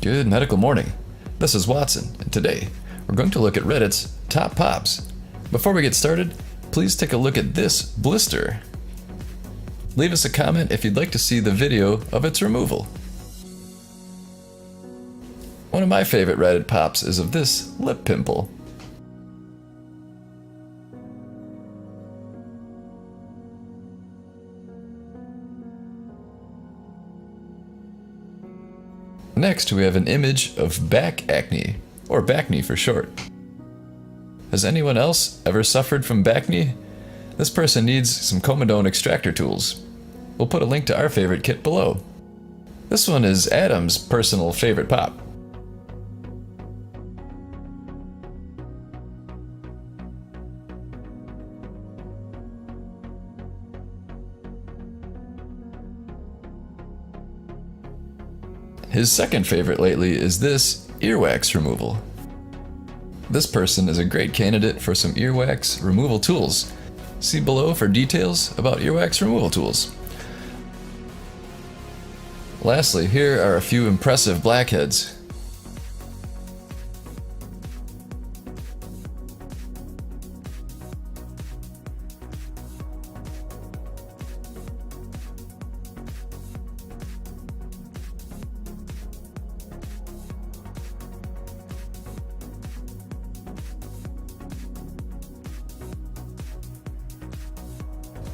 Good medical morning. This is Watson, and today we're going to look at Reddit's top pops. Before we get started, please take a look at this blister. Leave us a comment if you'd like to see the video of its removal. One of my favorite Reddit pops is of this lip pimple. Next, we have an image of back acne, or backne for short. Has anyone else ever suffered from backne? This person needs some Comedone extractor tools. We'll put a link to our favorite kit below. This one is Adam's personal favorite pop. His second favorite lately is this earwax removal. This person is a great candidate for some earwax removal tools. See below for details about earwax removal tools. Lastly, here are a few impressive blackheads.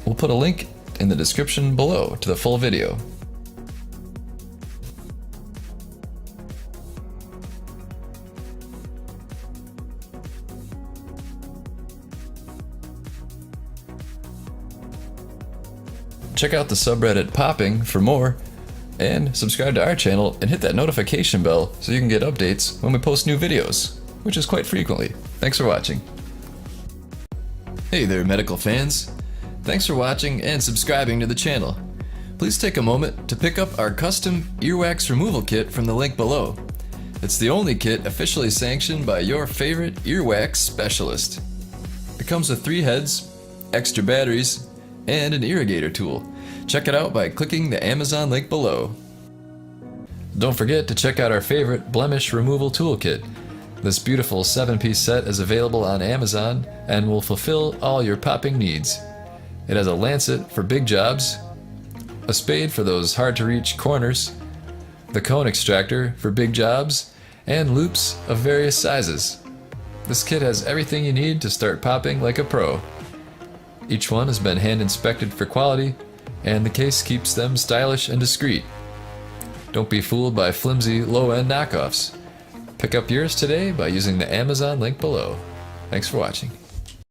We'll put a link in the description below to the full video. Check out the subreddit Popping for more, and subscribe to our channel and hit that notification bell so you can get updates when we post new videos, which is quite frequently. Thanks for watching. Hey there, medical fans. Thanks for watching and subscribing to the channel. Please take a moment to pick up our custom earwax removal kit from the link below. It's the only kit officially sanctioned by your favorite earwax specialist. It comes with 3 heads, extra batteries, and an irrigator tool. Check it out by clicking the Amazon link below. Don't forget to check out our favorite blemish removal toolkit. This beautiful 7-piece set is available on Amazon and will fulfill all your popping needs. It has a lancet for big jobs, a spade for those hard-to-reach corners, the cone extractor for big jobs, and loops of various sizes. This kit has everything you need to start popping like a pro. Each one has been hand-inspected for quality, and the case keeps them stylish and discreet. Don't be fooled by flimsy, low-end knockoffs. Pick up yours today by using the Amazon link below. Thanks for watching.